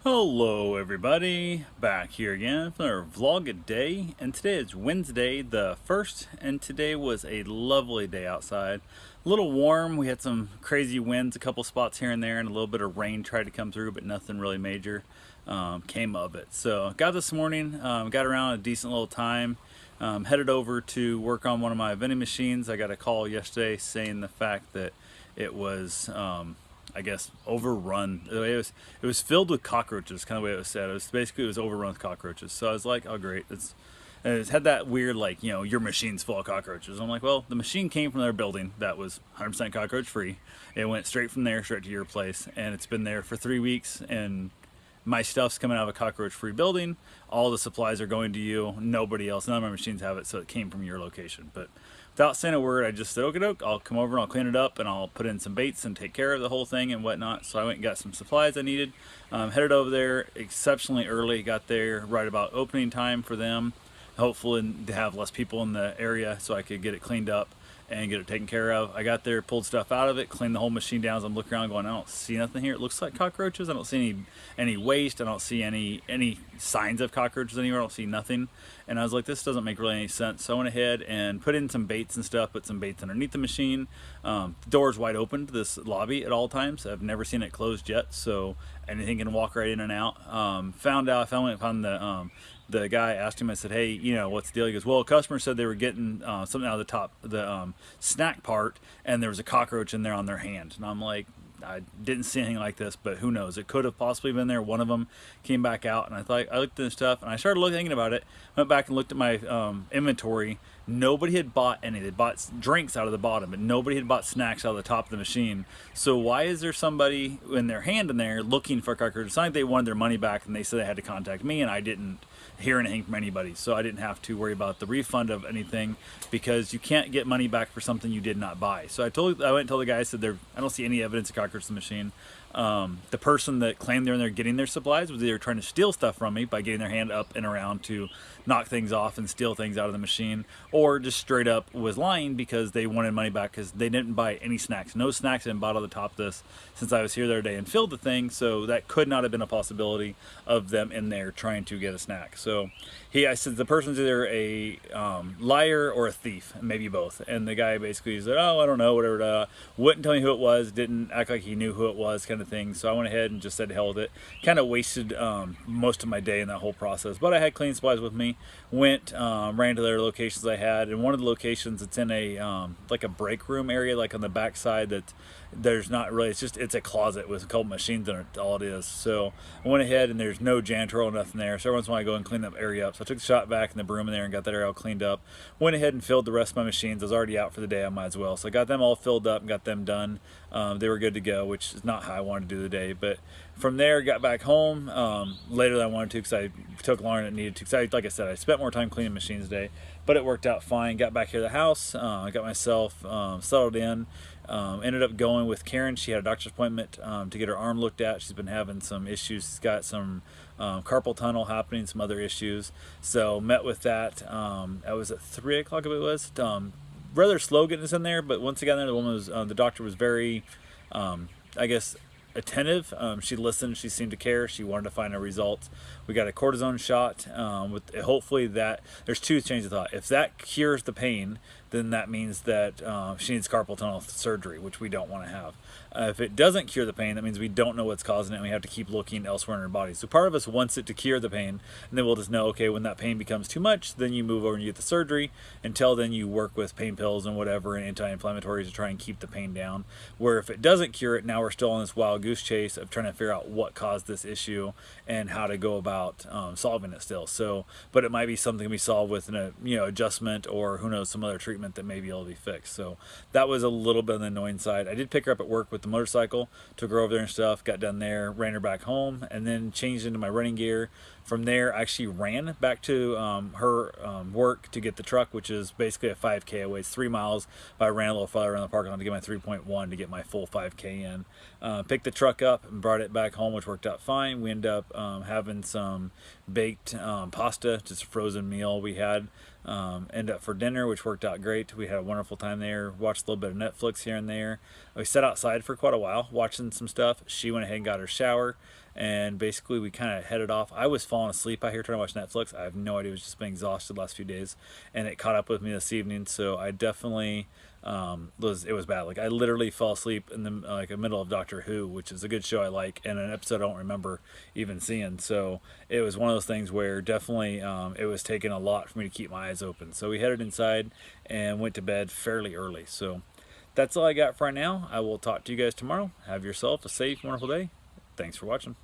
Hello everybody, back here again for another vlog a day, and today is Wednesday the 1st, and today was a lovely day outside. A little warm, we had some crazy winds, a couple spots here and there, and a little bit of rain tried to come through, but nothing really major came of it. So got this morning, got around a decent little time, headed over to work on one of my vending machines. I got a call yesterday saying the fact that it was I guess overrun. It was filled with cockroaches, kind of the way it was said. It was overrun with cockroaches. So I was like, oh great, and it had that weird, like, your machine's full of cockroaches. I'm like, well, the machine came from their building that was 100% cockroach free. It went straight from there straight to your place, and it's been there for 3 weeks, and my stuff's coming out of a cockroach free building. All the supplies are going to you. Nobody else, none of my machines have it, so it came from your location. But without saying a word, I just said, okay, doke, I'll come over and I'll clean it up and I'll put in some baits and take care of the whole thing and whatnot. So I went and got some supplies I needed. Headed over there exceptionally early, got there right about opening time for them, hopefully to have less people in the area so I could get it cleaned up and get it taken care of. I got there, pulled stuff out of it, cleaned the whole machine down. As I'm looking around going, I don't see nothing here. It looks like cockroaches. I don't see any waste. I don't see any signs of cockroaches anywhere. I don't see nothing. And I was like, this doesn't make really any sense. So I went ahead and put in some baits and stuff, put some baits underneath the machine. The door's wide open to this lobby at all times. I've never seen it closed yet, so anything can walk right in and out. Found the guy, asked him, I said, hey, what's the deal? He goes, well, a customer said they were getting something out of the top, the snack part, and there was a cockroach in there on their hand. And I'm like, I didn't see anything like this, but who knows? It could have possibly been there. One of them came back out, and I looked at this stuff, and I started thinking about it. Went back and looked at my inventory. Nobody had bought any. They bought drinks out of the bottom, but nobody had bought snacks out of the top of the machine. So why is there somebody in their hand in there looking for cockroaches? It's not like they wanted their money back, and they said they had to contact me, and I didn't hear anything from anybody, so I didn't have to worry about the refund of anything, because you can't get money back for something you did not buy. So I went and told the guy, I said, I don't see any evidence of cockroaches in the machine. The person that claimed they're in there getting their supplies was either trying to steal stuff from me by getting their hand up and around to knock things off and steal things out of the machine, or just straight up was lying because they wanted money back because they didn't buy any snacks. No snacks had been bought on the top of this since I was here the other day and filled the thing, so that could not have been a possibility of them in there trying to get a snack. So I said the person's either a liar or a thief, maybe both. And the guy basically said, oh, I don't know, whatever. Wouldn't tell me who it was, didn't act like he knew who it was, kind of thing. So I went ahead and just said hell with it. Kind of wasted most of my day in that whole process. But I had cleaning supplies with me. Went, ran to their locations I had. And one of the locations, it's in a like a break room area, like on the back side, that there's not really, it's a closet with a couple machines in it, all it is. So I went ahead, and there's no janitorial, nothing there. So every once in a while I go and clean that area up. So I took the shot back in the broom in there and got that area all cleaned up. Went ahead and filled the rest of my machines. I was already out for the day, I might as well. So I got them all filled up and got them done. They were good to go, which is not how I wanted to do the day. But from there, got back home later than I wanted to, because I took longer than it needed to. Because like I said, I spent more time cleaning machines today, but it worked out fine. Got back here to the house, got myself settled in. Ended up going with Karen. She had a doctor's appointment to get her arm looked at. She's been having some issues. She's got some carpal tunnel happening, some other issues. So met with that. I was at 3 o'clock, if it was. Rather slow getting us in there, but once again, the doctor was very, I guess, attentive. She listened. She seemed to care. She wanted to find a result. We got a cortisone shot with hopefully that there's two changes of thought. If that cures the pain, then that means that she needs carpal tunnel surgery, which we don't want to have. If it doesn't cure the pain, that means we don't know what's causing it, and we have to keep looking elsewhere in our body. So part of us wants it to cure the pain, and then we'll just know, okay, when that pain becomes too much, then you move over and you get the surgery. Until then, you work with pain pills and whatever and anti-inflammatories to try and keep the pain down. Where if it doesn't cure it, now we're still on this wild goose chase of trying to figure out what caused this issue and how to go about solving it still. So, but it might be something we solve with an adjustment, or who knows, some other treatment that may be able to be fixed. So that was a little bit on the annoying side. I did pick her up at work with the motorcycle, took her over there and stuff, got done there, ran her back home, and then changed into my running gear. From there, I actually ran back to her work to get the truck, which is basically a 5K away. It's 3 miles, but I ran a little farther around the parking lot to get my 3.1 to get my full 5K in. Picked the truck up and brought it back home, which worked out fine. We ended up having some baked pasta, just a frozen meal we had. Ended up for dinner, which worked out great. We had a wonderful time there. Watched a little bit of Netflix here and there. We sat outside for quite a while watching some stuff. She went ahead and got her shower, and basically we kind of headed off. I was falling asleep out here trying to watch Netflix. I have no idea. I was just been exhausted the last few days, and it caught up with me this evening. So I definitely it was bad. Like I literally fell asleep in the middle of Doctor Who, which is a good show I like, and an episode I don't remember even seeing. So it was one of those things where definitely it was taking a lot for me to keep my eyes open. So we headed inside and went to bed fairly early. So that's all I got for right now. I will talk to you guys tomorrow. Have yourself a safe, wonderful day. Thanks for watching.